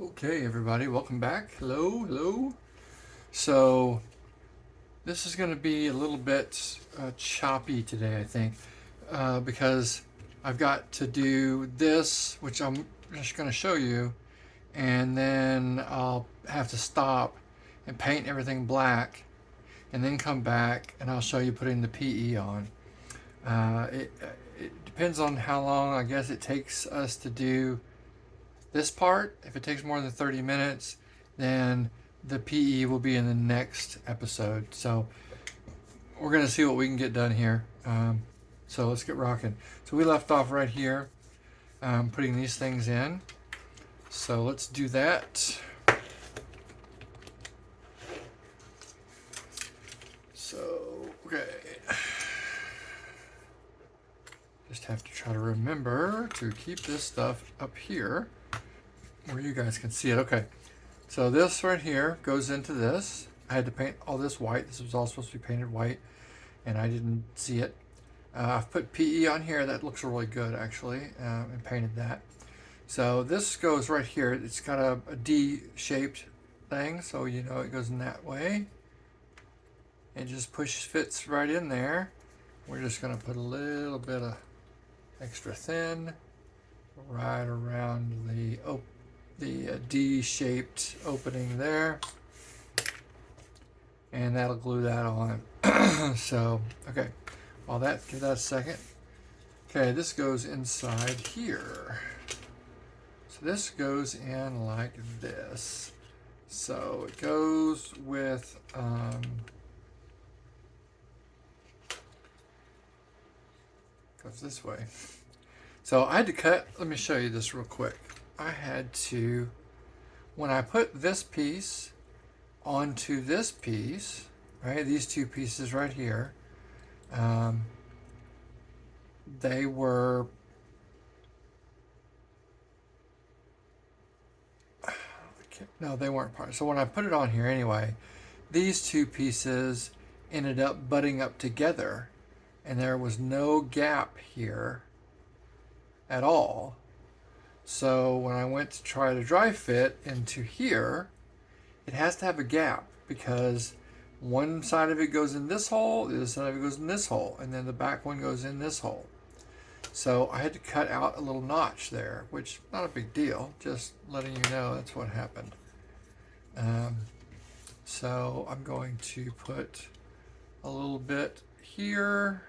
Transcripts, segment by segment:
Okay, everybody, welcome back. Hello. So, this is going to be a little bit choppy today, I think, because I've got to do this, which I'm just going to show you, and then I'll have to stop and paint everything black, and then come back and I'll show you putting the PE on. It depends on how long, I guess, it takes us to do this part. If it takes more than 30 minutes, then the PE will be in the next episode. So we're going to see what we can get done here. So let's get rocking. So we left off right here, putting these things in. So let's do that. So, okay. Just have to try to remember to keep this stuff up here where you guys can see it. Okay. So this right here goes into this. I had to paint all this white. This was all supposed to be painted white, and I didn't see it. I've put PE on here. That looks really good, actually, and painted that. So this goes right here. It's got a D-shaped thing, so you know it goes in that way. It just fits right in there. We're just going to put a little bit of extra thin right around the D-shaped opening there, and that'll glue that on. So, okay, give that a second. Okay, this goes inside here. So this goes in like this. So it goes with goes this way. So I had to cut. Let me show you this real quick. I had to, when I put this piece onto this piece, right, these two pieces right here, they were, no, they weren't part. So when I put it on here anyway, these two pieces ended up butting up together, and there was no gap here at all. So when I went to try to dry fit into here, it has to have a gap because one side of it goes in this hole, the other side of it goes in this hole, and then the back one goes in this hole. So I had to cut out a little notch there, which not a big deal, just letting you know that's what happened. So I'm going to put a little bit here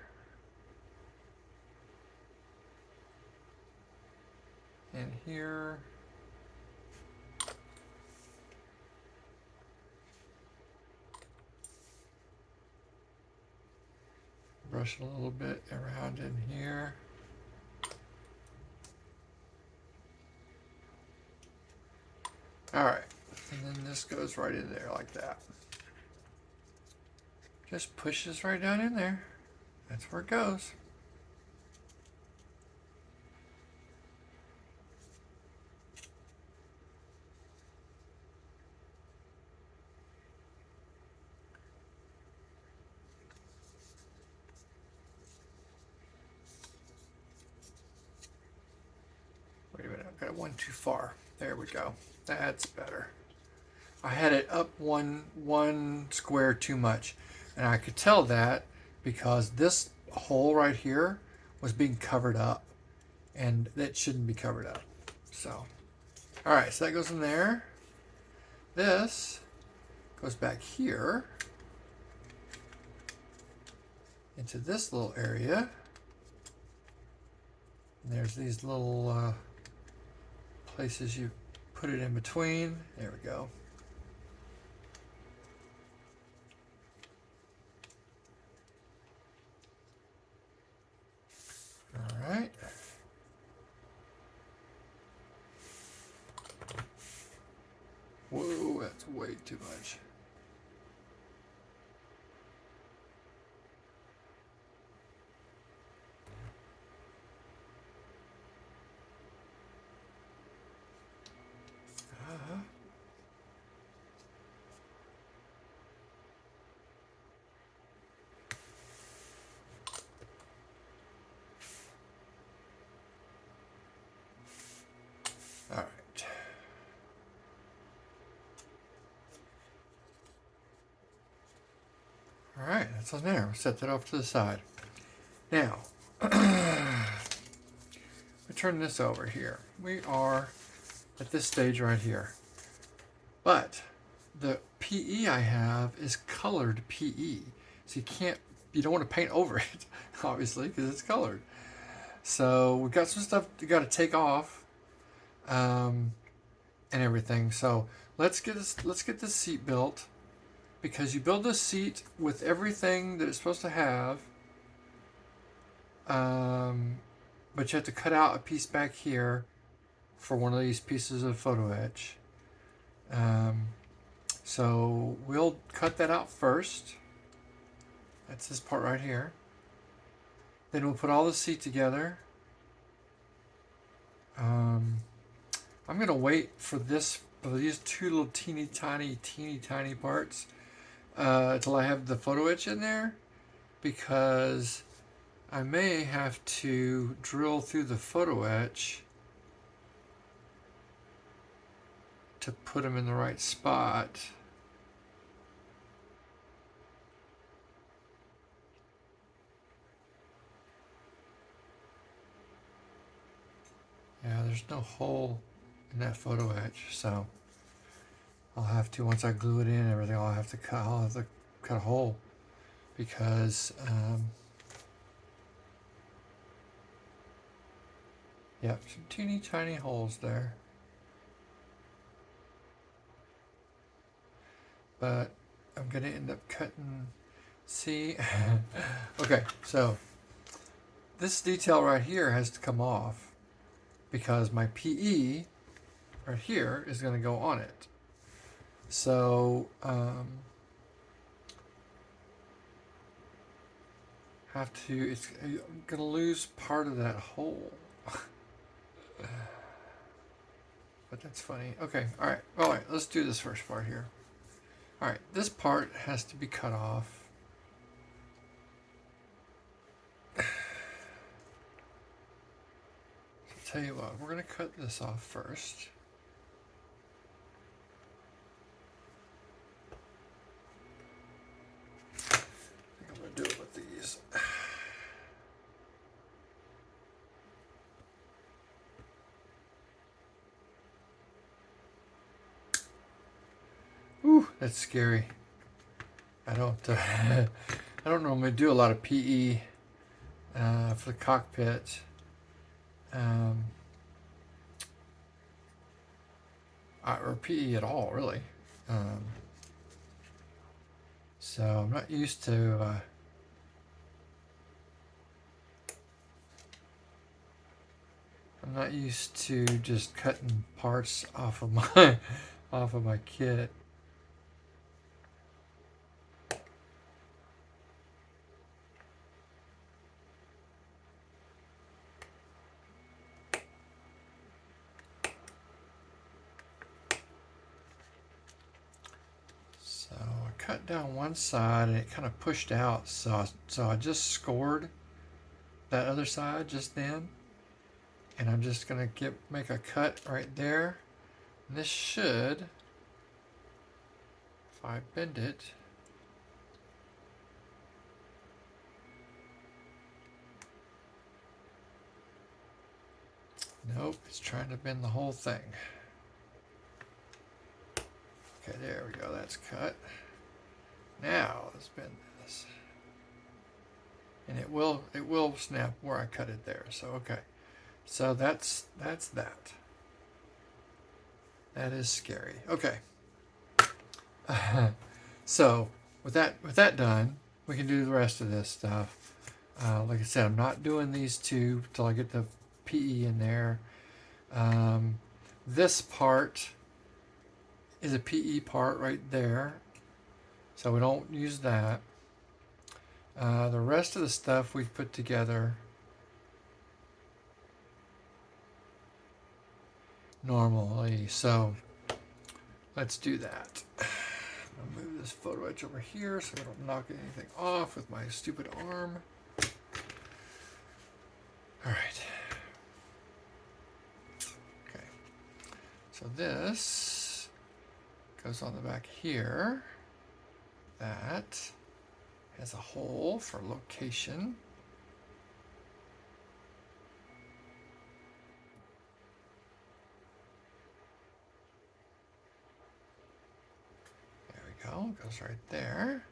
and here. Brush a little bit around in here. All right, and then this goes right in there like that. Just pushes right down in there. That's where it goes. Wait a minute, I've got one too far. There we go. That's better. I had it up one square too much, and I could tell that because this hole right here was being covered up, and that shouldn't be covered up. So, all right, so that goes in there. This goes back here into this little area. And there's these little places you put it in between. There we go. All right. Whoa, that's way too much. All right. All right, that's on there. We'll set that off to the side. Now, we turn this over here. We are at this stage right here. But the PE I have is colored PE. So you don't want to paint over it, obviously, because it's colored. So we've got some stuff you got to take off and everything. So let's get this seat built, because you build this seat with everything that it's supposed to have. But you have to cut out a piece back here for one of these pieces of photo etch. So we'll cut that out first. That's this part right here. Then we'll put all the seat together. I'm gonna wait for these two little teeny tiny parts until I have the photo etch in there, because I may have to drill through the photo etch to put them in the right spot. Yeah, there's no hole in that photo etch, so I'll have to, once I glue it in and everything, I'll have to cut a hole, because yeah, some teeny tiny holes there. But I'm gonna end up cutting. See, okay, so this detail right here has to come off, because my PE right here is going to go on it. So I'm going to lose part of that hole. But that's funny. Okay, all right, let's do this first part here. All right, this part has to be cut off. Tell you what, we're going to cut this off first. I think I'm going to do it with these. Ooh, that's scary. I don't normally do a lot of PE for the cockpit. Or PE at all, really. So I'm not used to just cutting parts off of my kit. So I cut down one side and it kind of pushed out, so I just scored that other side just then, and I'm just gonna make a cut right there. And this should, if I bend it, nope, it's trying to bend the whole thing. Okay, there we go, that's cut. Now let's bend this. And it will snap where I cut it there. So okay. So that's that. That is scary. Okay. So with that done, we can do the rest of this stuff. Like I said, I'm not doing these two till I get the PE in there. This part is a PE part right there, so we don't use that. The rest of the stuff we've put together normally, so let's do that. I'll move this photo etch over here so I don't knock anything off with my stupid arm. All right. Okay. So this goes on the back here. That. Has a hole for location. There we go. Goes right there.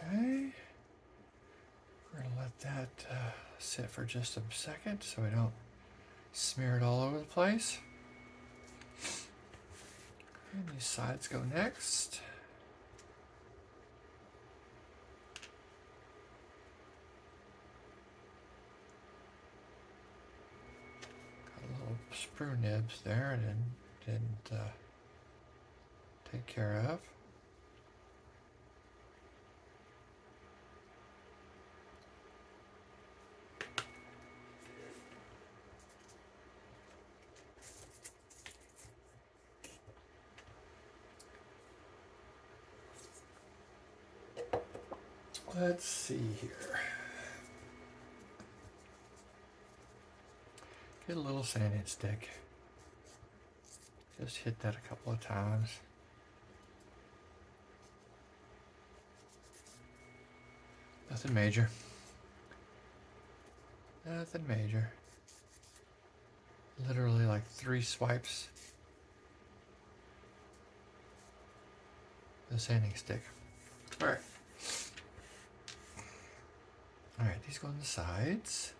Okay. We're going to let that sit for just a second so we don't smear it all over the place. And these sides go next. Got little sprue nibs there I didn't take care of. Let's see here. Get a little sanding stick. Just hit that a couple of times. Nothing major. Nothing major. Literally like 3 swipes. The sanding stick. Alright. Alright, these go on the sides.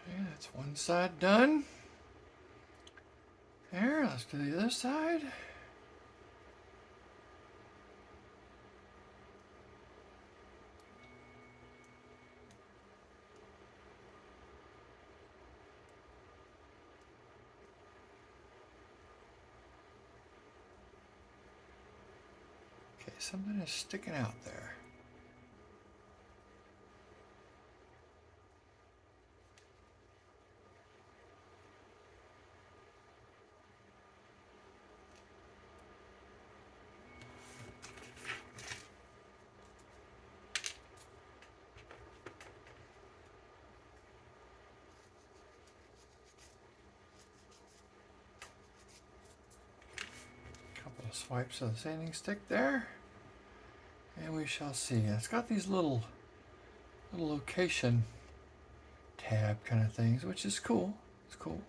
Okay, that's one side done. There, let's do the other side. Okay, something is sticking out there. Couple of swipes of the sanding stick there. And we shall see. It's got these little location tab kind of things, which is cool. It's cool.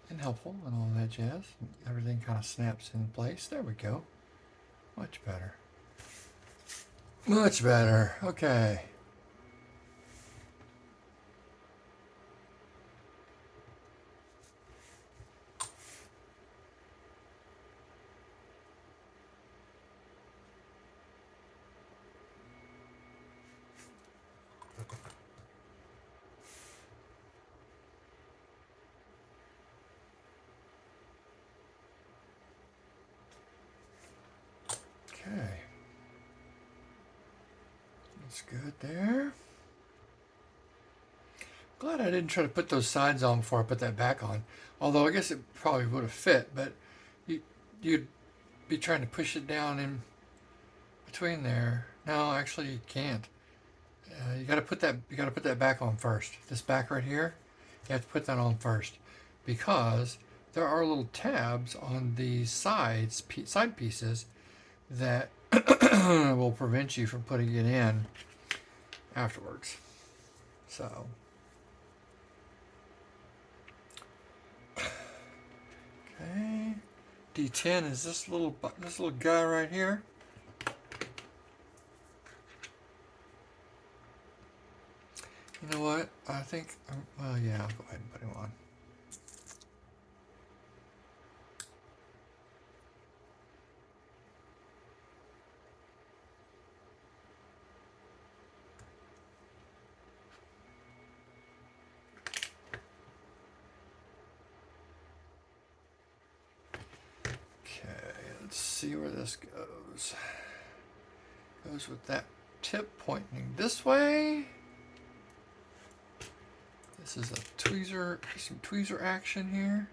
And helpful and all that jazz. Everything kind of snaps in place. There we go. Much better. Much better. Okay. That's good there. Glad I didn't try to put those sides on before I put that back on. Although I guess it probably would have fit, but you'd be trying to push it down in between there. No, actually you can't. You got to put that. You got to put that back on first. This back right here, you have to put that on first, because there are little tabs on the side pieces that will prevent you from putting it in afterwards. So, okay, D10 is this little guy right here. You know what? I think, well, yeah, I'll go ahead and put him on. Okay, let's see where this goes. Goes with that tip pointing this way. This is a tweezer, some tweezer action here.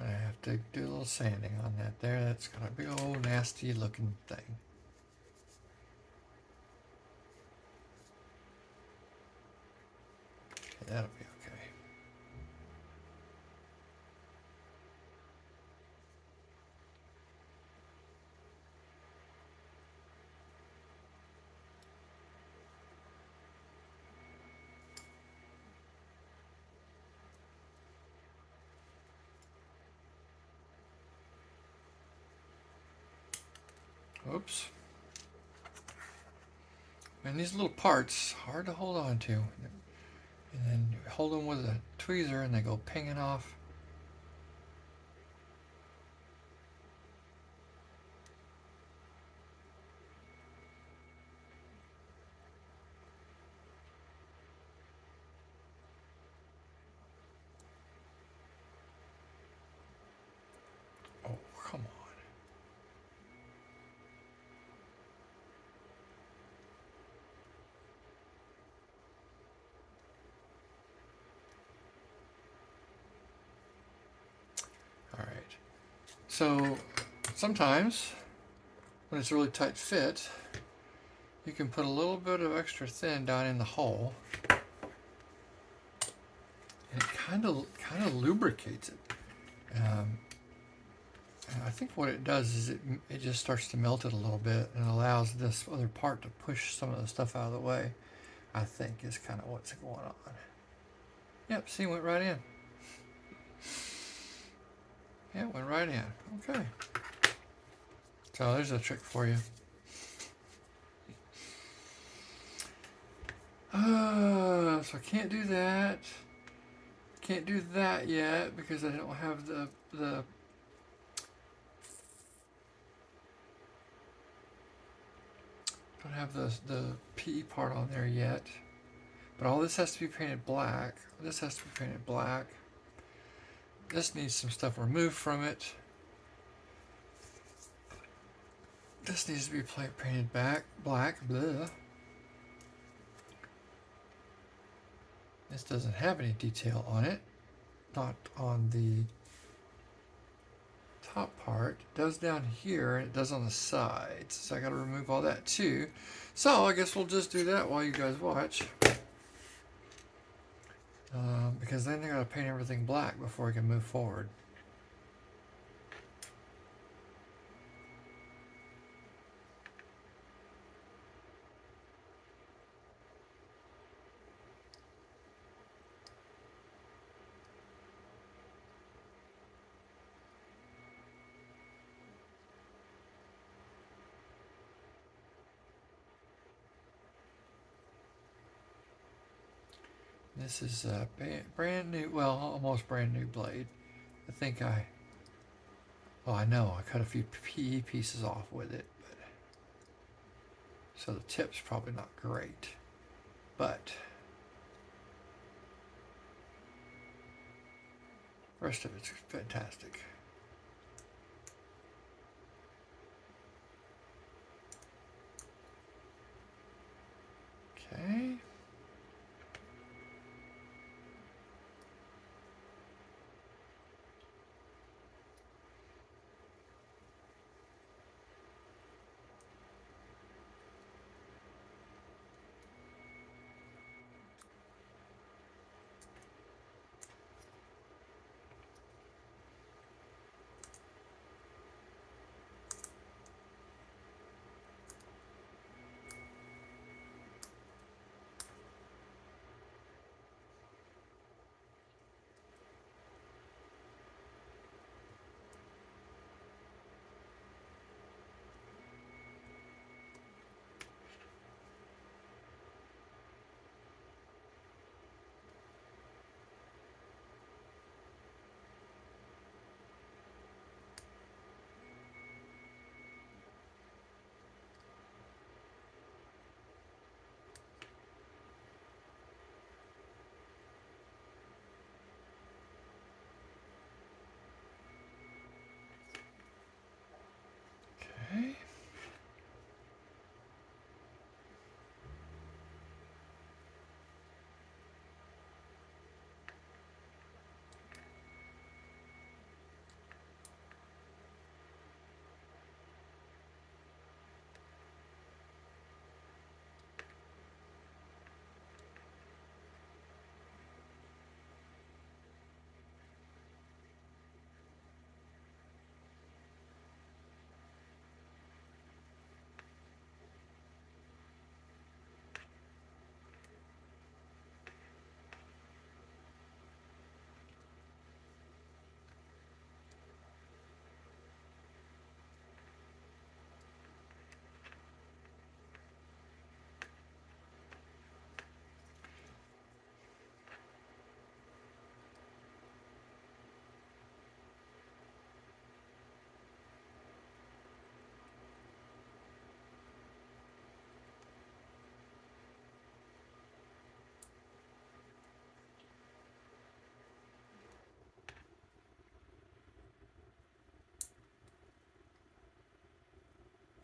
I have to do a little sanding on that there. That's got a big old nasty looking thing. Okay, that'll be okay. Oops. And these little parts, hard to hold on to. And then you hold them with a tweezer and they go pinging off. Oh, come on. All right. So sometimes when it's a really tight fit, you can put a little bit of extra thin down in the hole, and it kind of lubricates it. And I think what it does is it just starts to melt it a little bit and allows this other part to push some of the stuff out of the way. I think is kind of what's going on. Yep, see, went right in. Yeah, it went right in. Okay. So there's a trick for you. So I can't do that. Can't do that yet because I don't have the don't have the PE part on there yet. But all this has to be painted black. This has to be painted black. This needs some stuff removed from it. This needs to be painted black. Blah. This doesn't have any detail on it. Not on the top part. It does down here, and it does on the sides. So I gotta remove all that too. So I guess we'll just do that while you guys watch. Because then they're gonna paint everything black before we can move forward. This is a brand new, well, almost brand new blade. I know I cut a few PE pieces off with it, but so the tip's probably not great, but The rest of it's fantastic. Okay. Okay.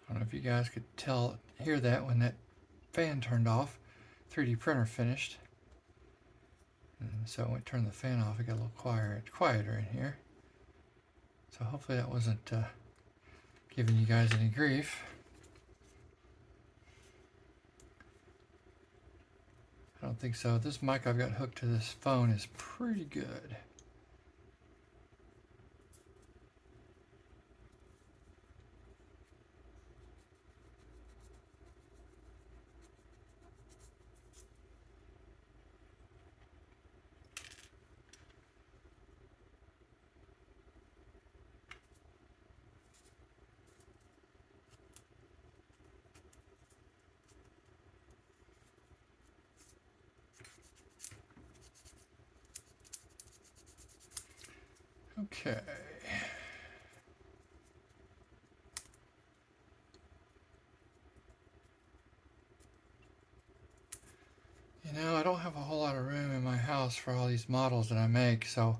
I don't know if you guys could hear that when that fan turned off. 3D printer finished. And so when I turned the fan off, it got a little quieter in here. So hopefully that wasn't giving you guys any grief. I don't think so. This mic I've got hooked to this phone is pretty good. Okay. You know, I don't have a whole lot of room in my house for all these models that I make, so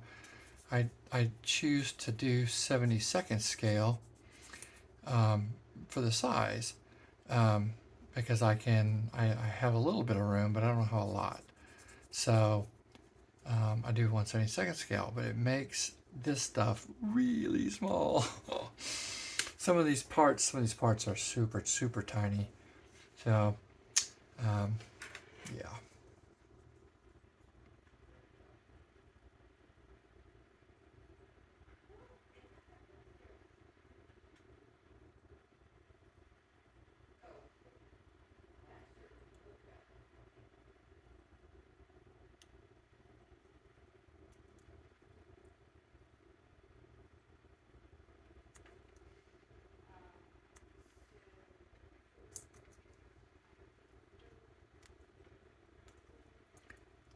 I choose to do 72nd scale for the size because I have a little bit of room, but I don't have a lot. So I do 1/72nd scale, but it makes this stuff really small. Some of these parts are super tiny. So yeah.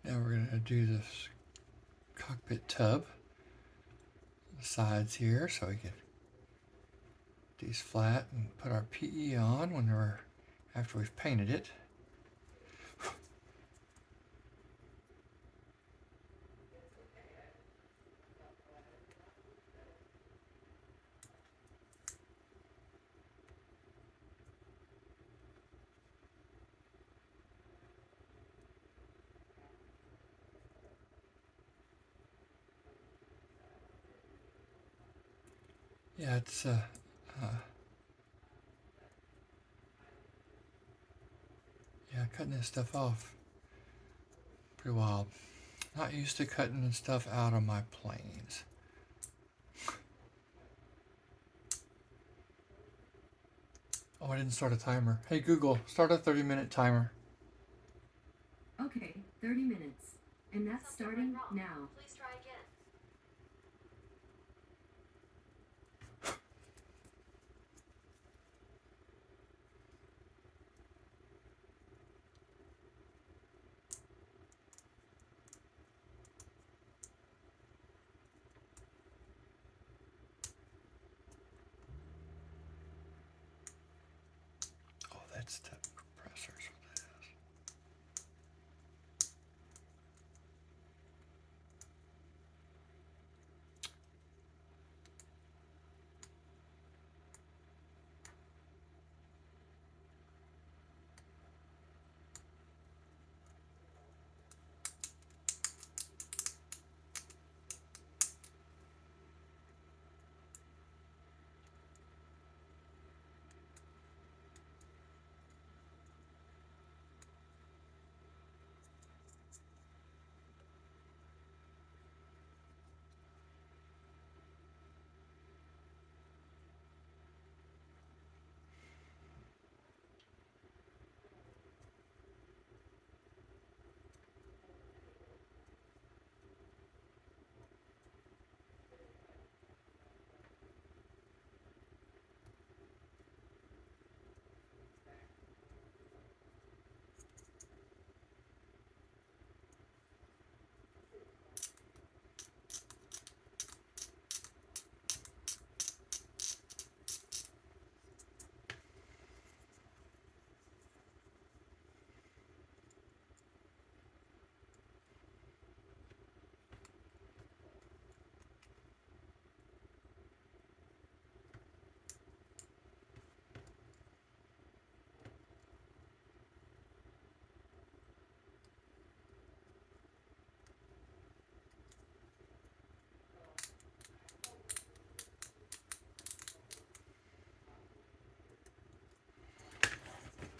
Now we're going to do this cockpit tub, the sides here, so we can these flat and put our PE on after we've painted it. Yeah, it's yeah, cutting this stuff off. Pretty wild. Not used to cutting stuff out of my planes. Oh, I didn't start a timer. Hey Google, start a 30-minute timer. Okay, 30 minutes. And that's starting now. Please try again. Oh, that's the compressors. What that is.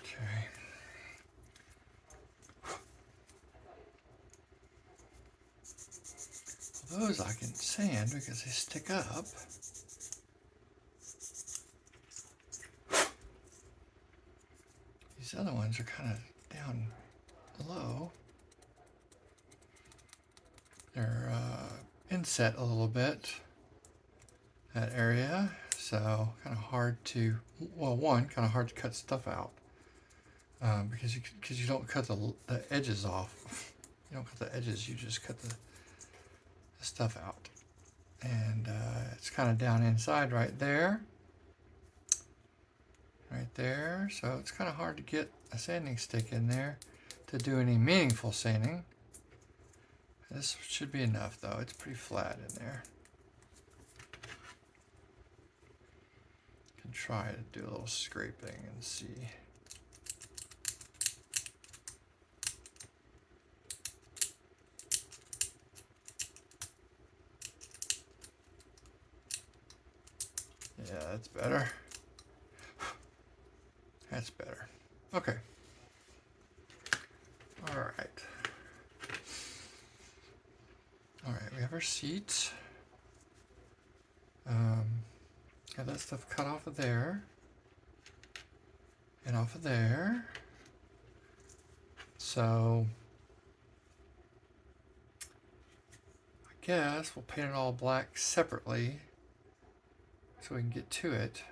Okay. Well, those I can sand because they stick up. These other ones are kind of down low. They're inset a little bit, that area. So kind of hard to, well, one, kind of hard to cut stuff out. Because you don't cut the edges off. You don't cut the edges, you just cut the stuff out. And it's kind of down inside right there. Right there. So it's kind of hard to get a sanding stick in there to do any meaningful sanding. This should be enough though. It's pretty flat in there. Can try to do a little scraping and see. Yeah, that's better. That's better. Okay. All right. All right, we have our seats. Got that stuff cut off of there. And off of there. So, I guess we'll paint it all black separately so we can get to it.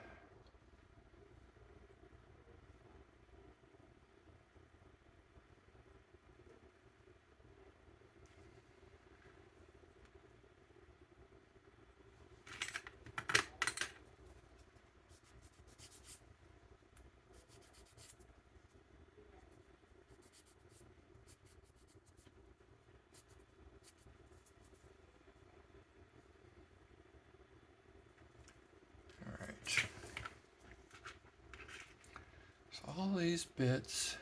So all these bits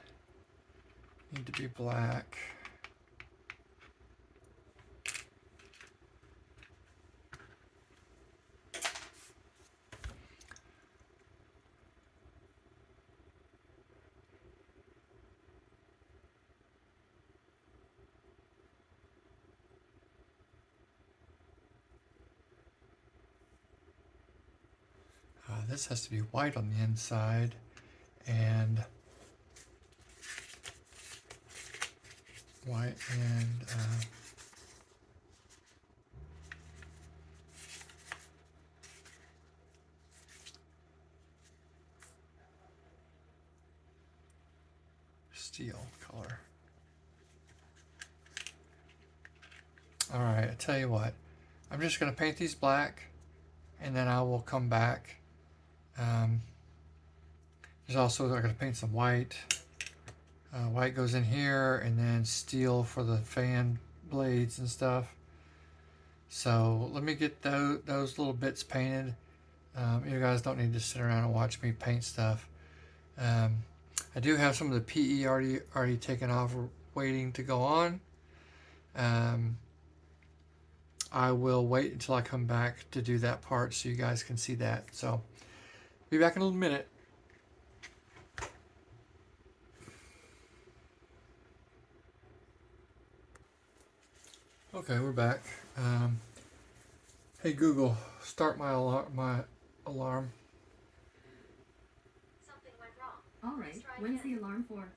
need to be black. This has to be white on the inside and white and steel color. All right, I tell you what, I'm just going to paint these black, and then I will come back. There's also, I'm going to paint some white. White goes in here, and then steel for the fan blades and stuff. So let me get those little bits painted. You guys don't need to sit around and watch me paint stuff. I do have some of the PE already taken off, waiting to go on. I will wait until I come back to do that part so you guys can see that. So be back in a little minute. Okay, we're back. Hey Google, start my alarm. Something went wrong. All right. When's the alarm for?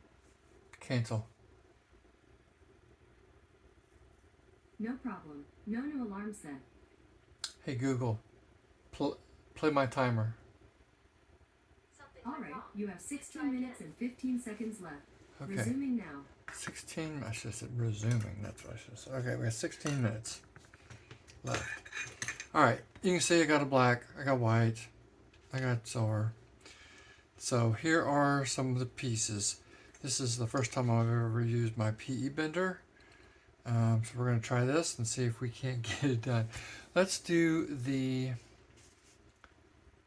Cancel. No problem. No new alarm set. Hey Google, play my timer. All right. You have 16 minutes and 15 seconds left. Okay. Resuming now. 16. I should have said resuming. That's what I should have said. Okay, we got 16 minutes left. All right. You can see I got a black. I got white. I got silver. So here are some of the pieces. This is the first time I've ever used my PE bender. So we're going to try this and see if we can't get it done. Let's do the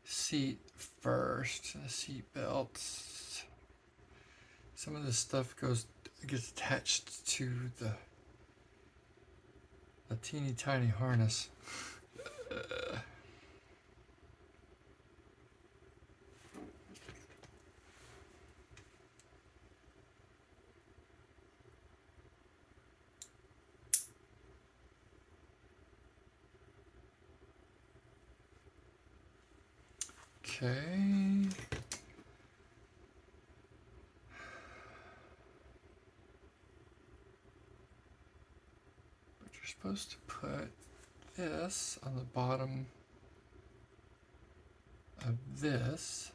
seat first. The seat belts. Some of this stuff gets attached to the teeny tiny harness. Okay. But you're supposed to put this on the bottom of this.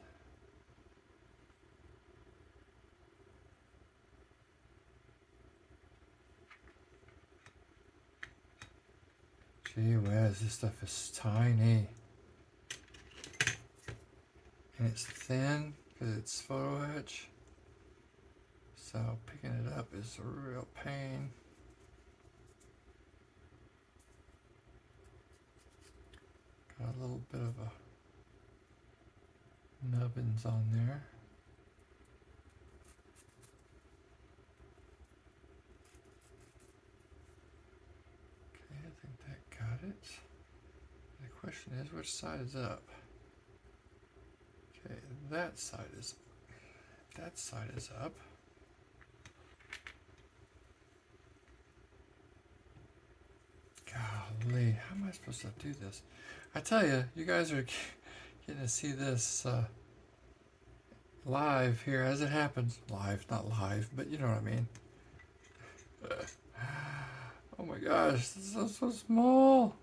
Gee whiz, this stuff is tiny. And it's thin because it's photo etch. So picking it up is a real pain. Got a little bit of a nubbins on there. Okay, I think that got it. The question is, which side is up? Okay, that side is up. Golly, how am I supposed to do this? I tell you, you guys are getting to see this live here as it happens. Live, not live, but you know what I mean. Oh my gosh, this is so small.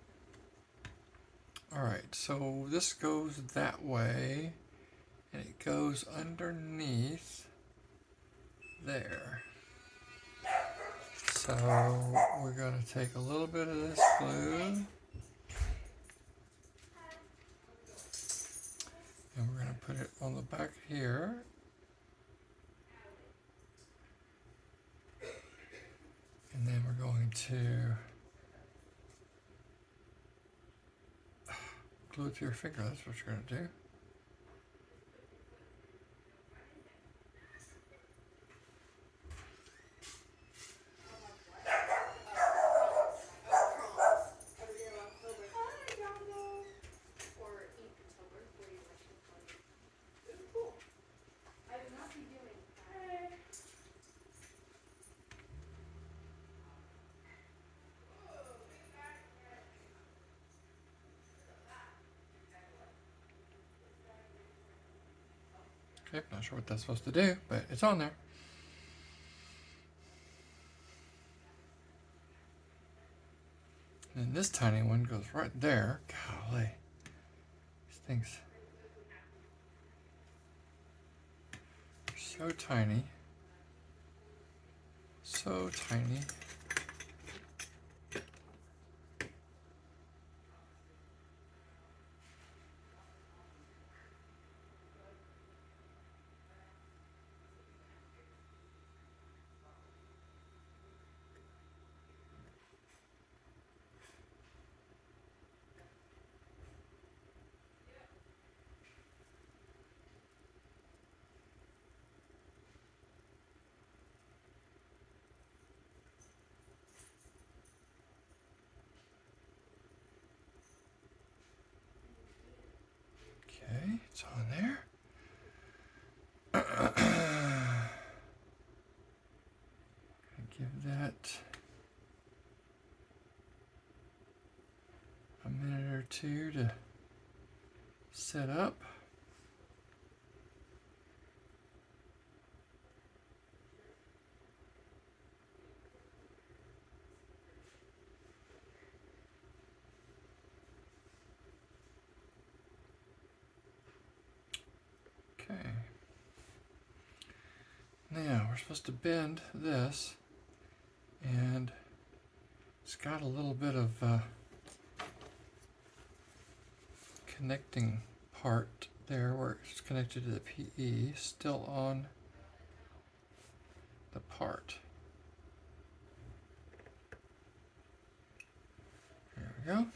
Alright, so this goes that way, and it goes underneath there. So we're going to take a little bit of this glue, and we're going to put it on the back here. And then we're going to glue it to your finger. That's what you're going to do. Okay, not sure what that's supposed to do, but it's on there. And this tiny one goes right there. Golly. These things are so tiny. So tiny. Okay, it's on there. Give that a minute or two to set up. Okay. Now we're supposed to bend this, and it's got a little bit of connecting part there where it's connected to the PE, still on the part. There we go.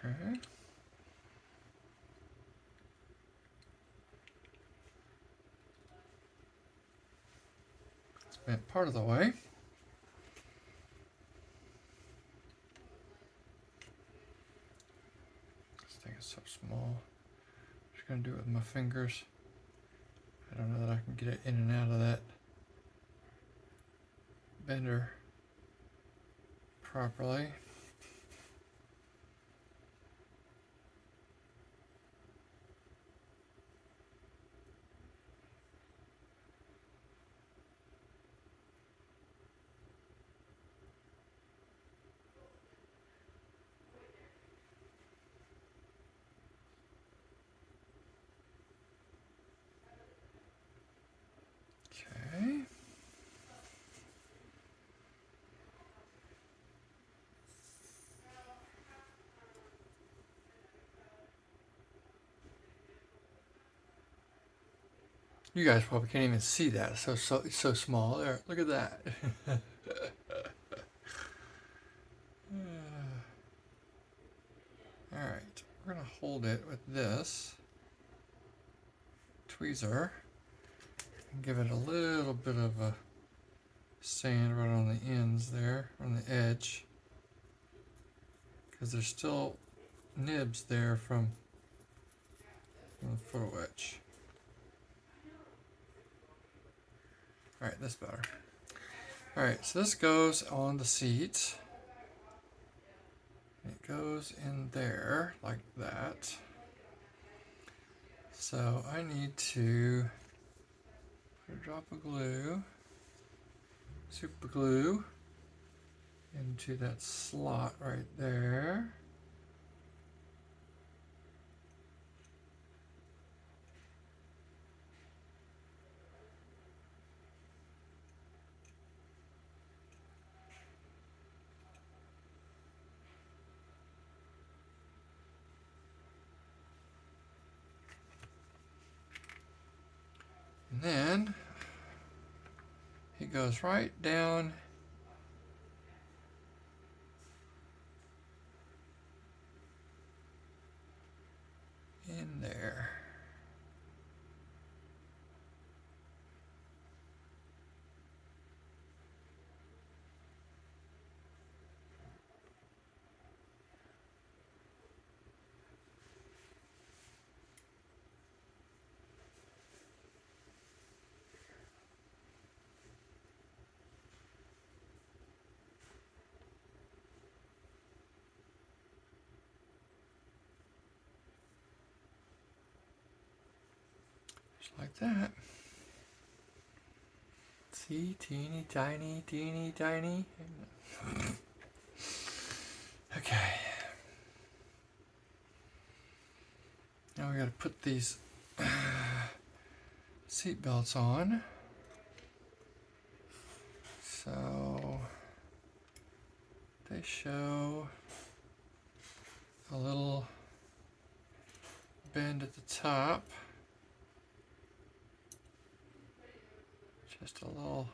Okay. It's bent part of the way. This thing is so small. I'm just gonna do it with my fingers. I don't know that I can get it in and out of that bender properly. Okay. You guys probably can't even see that. It's so small. There, look at that. All right, we're gonna hold it with this tweezer and give it a little bit of a sand right on the ends there, on the edge, because there's still nibs there from the photo etch. All right, that's better. All right, so this goes on the seat. It goes in there like that. So I need to put a drop of glue, super glue, into that slot right there. And then he goes right down in there. Just like that. See, teeny tiny, teeny tiny. Okay. Now we got to put these seat belts on. So they show a little bend at the top. Just a little.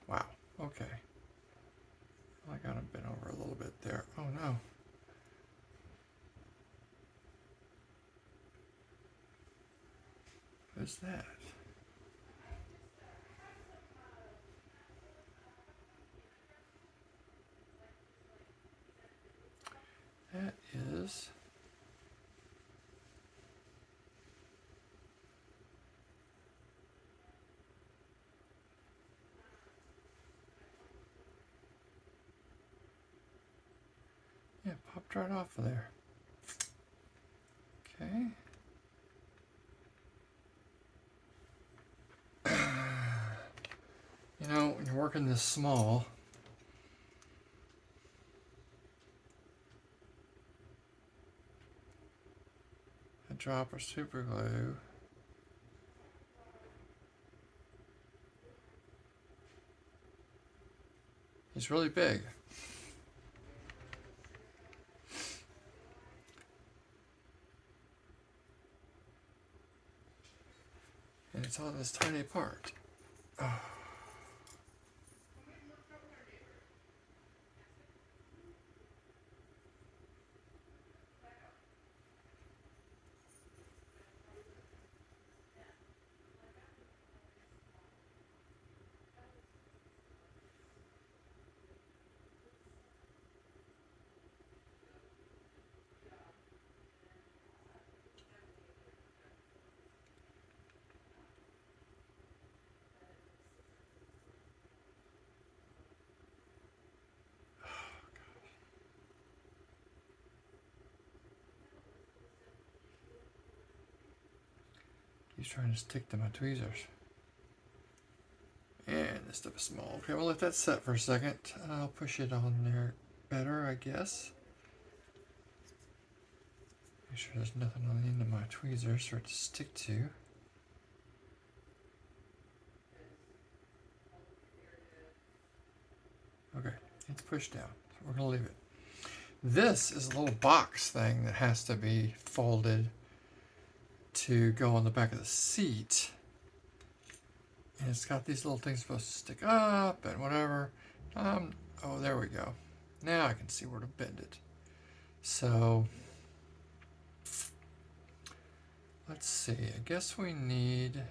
Wow. Okay. I got him bent over a little bit there. Oh no. Who's that? That is. Yeah, popped right off of there. Okay. You know, when you're working this small, a drop of super glue is really big. And it's on this tiny part. Oh. He's trying to stick to my tweezers. And this stuff is small. Okay, we'll let that set for a second. I'll push it on there better, I guess. Make sure there's nothing on the end of my tweezers for it to stick to. Okay, it's pushed down. So we're going to leave it. This is a little box thing that has to be folded to go on the back of the seat. And it's got these little things supposed to stick up and whatever. Oh, there we go. Now I can see where to bend it. So, let's see. I guess we need...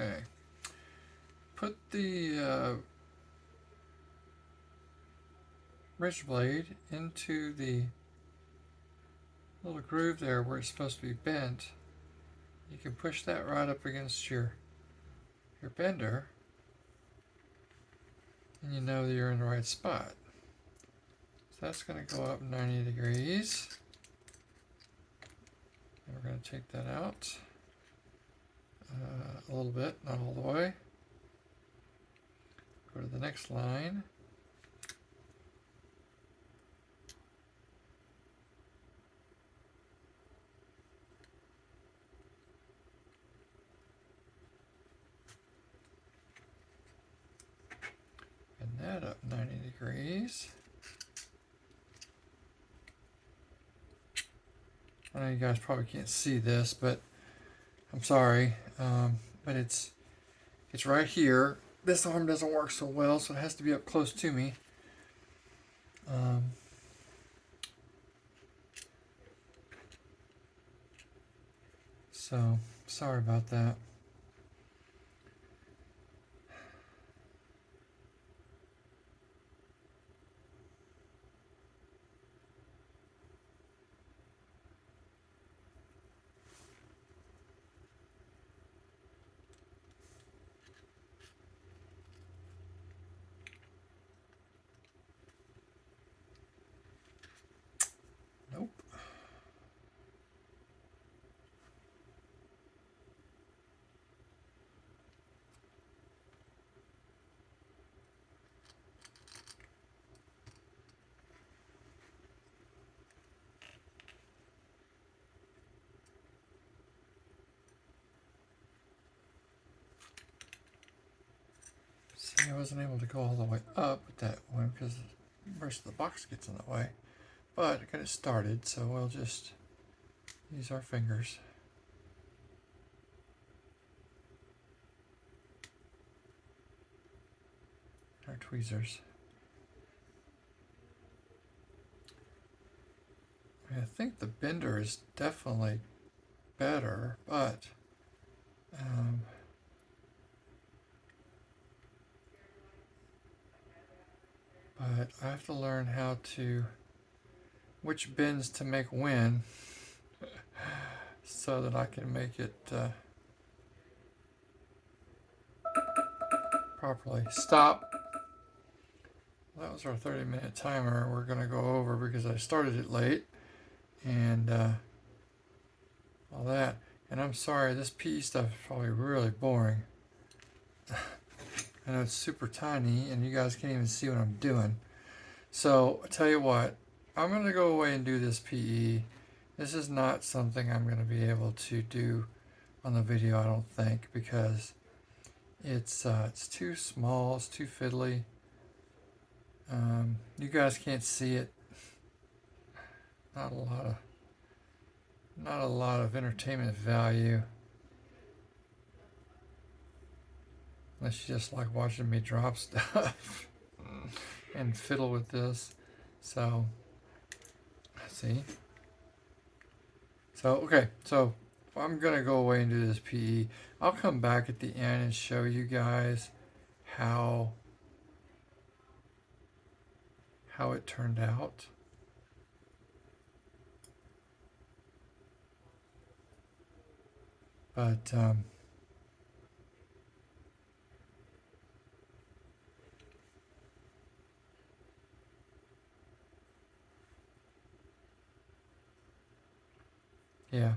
Okay. Put the ridge blade into the little groove there where it's supposed to be bent, you can push that right up against your bender, and you know that you're in the right spot. So that's going to go up 90 degrees. And we're going to take that out a little bit, not all the way. Go to the next line. And that up 90 degrees. I know you guys probably can't see this, but I'm sorry, but it's right here. This arm doesn't work so well, so it has to be up close to me. So sorry about that. Nope. See, I wasn't able to go all the way up with that one because the rest of the box gets in the way. But I got it started, so we'll just use our fingers. Our tweezers. I think the bender is definitely better, but I have to learn how to which bends to make when so that I can make it properly. Stop. That was our 30-minute timer. We're going to go over because I started it late and all that. And I'm sorry, this PE stuff is probably really boring. I know it's super tiny and you guys can't even see what I'm doing. So I tell you what, I'm going to go away and do this PE. This is not something I'm going to be able to do on the video, I don't think, because it's too small, it's too fiddly. You guys can't see it. Not a lot of entertainment value. Unless you just like watching me drop stuff and fiddle with this. So, see. So, okay. So, I'm going to go away and do this PE. I'll come back at the end and show you guys how it turned out. But, yeah,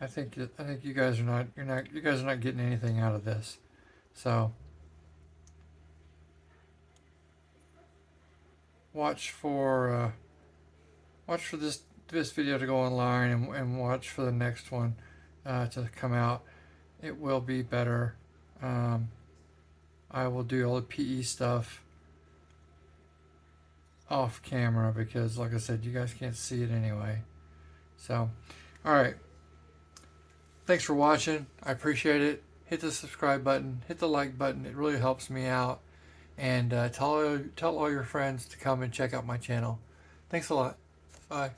I think you guys are not getting anything out of this. So watch for this video to go online and watch for the next one to come out. It will be better. I will do all the PE stuff off camera because, like I said, you guys can't see it anyway. So, all right. Thanks for watching. I appreciate it. Hit the subscribe button. Hit the like button. It really helps me out. And tell all your friends to come and check out my channel. Thanks a lot. Bye.